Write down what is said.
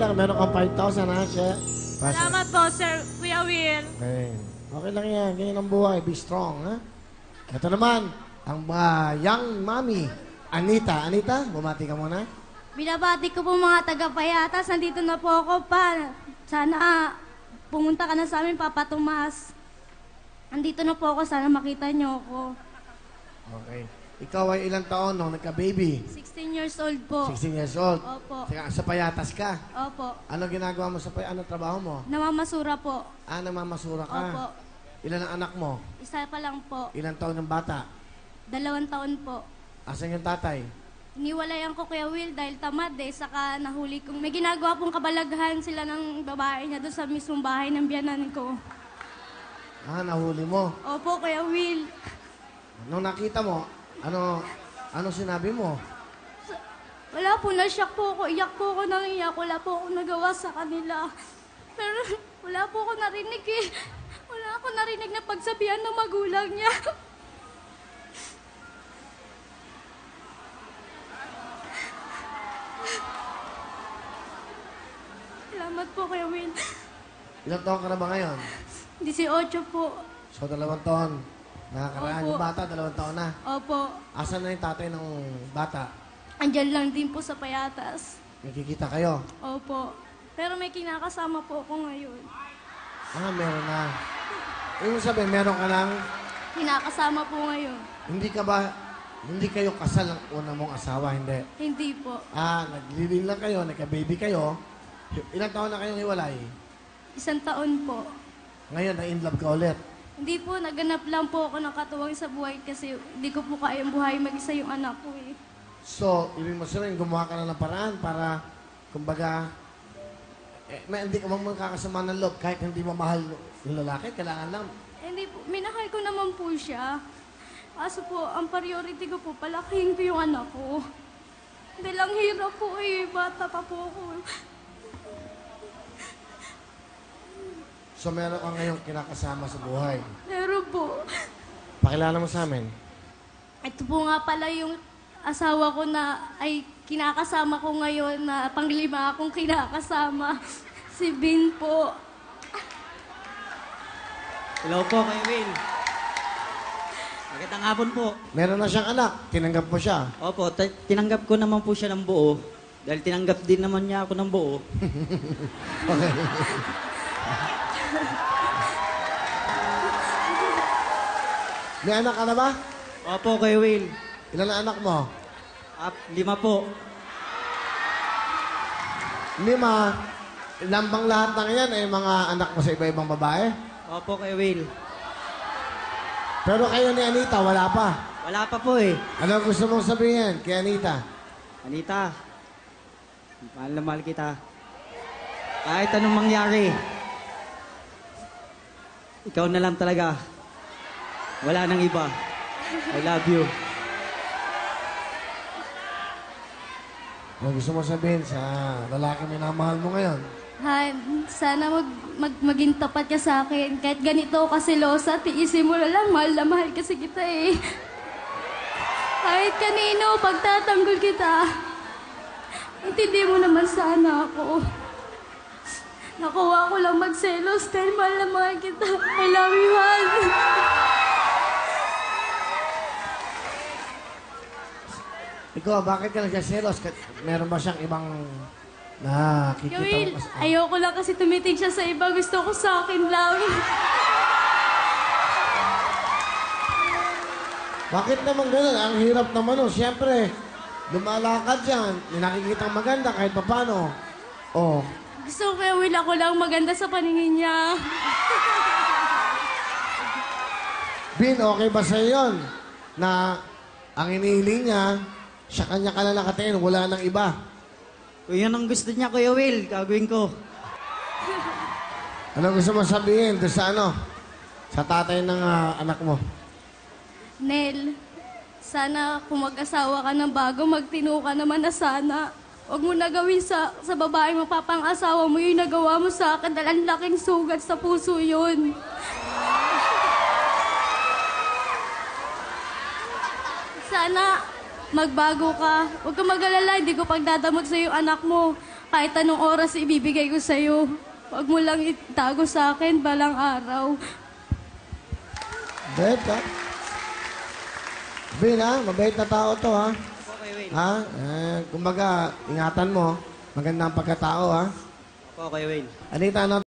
Meron kang 5,000, ha, She? Salamat po, Sir Kuya Will. Okay. Okay lang yan. Ganyan ang buhay. Be strong, ha? Ito naman, ang young mommy, Anita. Anita, bumati ka muna. Binabati ko po mga taga-Payatas. Nandito na po ako pa. Sana pumunta ka na sa amin, Papa Tomas. Andito na po ako. Sana makita niyo ako. Okay. Ikaw ay ilang taon nung nagka-baby? 16 years old po. 16 years old? Opo. Sa Payatas ka? Opo. Ano ginagawa mo sa Ano trabaho mo? Namamasura po. Namamasura ka? Opo. Ilan ang anak mo? Isa pa lang po. Ilang taon ng bata? 2 taon po. Asan yung tatay? Iniwalayan ko Kuya Will dahil tamad saka nahuli kong may ginagawa pong kabalaghan sila ng babae niya doon sa mismong bahay ng biyanan ko. Nahuli mo. Opo, Kuya Will. Nung nakita mo, ano sinabi mo? Wala po, na-shock po ako. Iyak po ako nang iyak. Wala po ako nagawa sa kanila. Pero wala po ako narinig Wala ako narinig na pagsabihan ng magulang niya. Salamat po, Kuya Will. Ilang taon ka na ba ngayon? 18 po. So, 2 taon. Nakakaraan Opo. yung bata, 2 taon na. Opo. Asan na yung tatay ng bata? Andyan lang din po sa Payatas. Nakikita kayo? Opo. Pero may kinakasama po ako ngayon. Meron na. Ibig sabihin, meron ka lang, Kinakasama po ngayon. hindi kayo kasal ang una mong asawa, hindi? Hindi po. Nag-living lang kayo, nagka-baby kayo. Ilang taon na kayong hiwalay? 1 taon po. Ngayon, na-in love ka ulit. Hindi po, naganap lang po ako ng katuwang sa buhay kasi hindi ko po kayang buhay mag-isa yung anak ko So, ibig mo sabihin, gumawa ka na ng paraan para, kumbaga, hindi ka magkakasama ng loob kahit hindi mo mahal yung lalaki, kailangan lang. Hindi po, minahal ko naman po siya. Kaso po, ang priority ko po, palakihin ko yung anak ko. Hindi lang hirap po bata pa po ako. So, meron ka ngayong kinakasama sa buhay. Meron po. Pakilala mo sa amin. Ito po nga pala yung asawa ko na ay kinakasama ko ngayon na panglima akong kinakasama. Si Bin po. Hello po, Kuya Will. Magandang hapon po. Meron na siyang anak. Tinanggap mo siya. Opo, tinanggap ko naman po siya ng buo. Dahil tinanggap din naman niya ako ng buo. Okay. May anak ka na ba? Opo, Kuya Will. Ilan na anak mo? 5 po. 5. Lambang lahat ng yan ay mga anak mo sa iba-ibang babae? Opo, Kuya Will. Pero kayo ni Anita, wala pa. Wala pa po eh. Ano gusto mong sabihin kay Anita? Anita, mahal na mahal kita. Kahit anong mangyari, ikaw na lang talaga. Wala nang iba. I love you. Ano gusto mo sabihin sa lalaki minamahal mo ngayon? Han, sana maging tapat ka sa akin. Kahit ganito ka silosa, tiisin mo na lang. Mahal na mahal kasi kita Kahit kanino, pagtatanggol kita. Intindi mo naman sana ako. Nakuha ko lang magselos dahil mahal na mahal kita. I love you, Han. Ikaw, bakit ka nagsaselos? Meron ba siyang ibang nakikita Gawin, mo? ayoko lang kasi tumitig siya sa iba. Gusto ko sa akin lang. Bakit naman ganun? Ang hirap naman Siyempre, lumalakad yan. May nakikitang maganda kahit papano. Oh. Gusto ko kaya Will ako lang maganda sa paningin niya. Bin, okay ba sa'yo yun? Na ang inihiling niya, sa kanya ka lang nakatingin, wala nang iba. Kung yun ang gusto niya, Kuya Will, gagawin ko. Ano gusto mo sabihin doon sa sa tatay ng anak mo? Nel, sana kung mag-asawa ka ng bago, magtino ka naman na sana. Huwag mo na gawin sa babaeng mapapang-asawa mo yung nagawa mo sa akin dahil ang laking sugat sa puso yun. Sana magbago ka. Huwag ka mag-alala, hindi ko pagdadamot sa yung anak mo. kahit anong oras ibibigay ko sa'yo. Huwag mo lang itago sa akin balang araw. Bait, ha? Bin, ha? Mabait na tao to, ha? Okay, Wayne. Ha? Kumbaga, ingatan mo. Magandang pagkatao, ha? Okay, Wayne. Anita, ano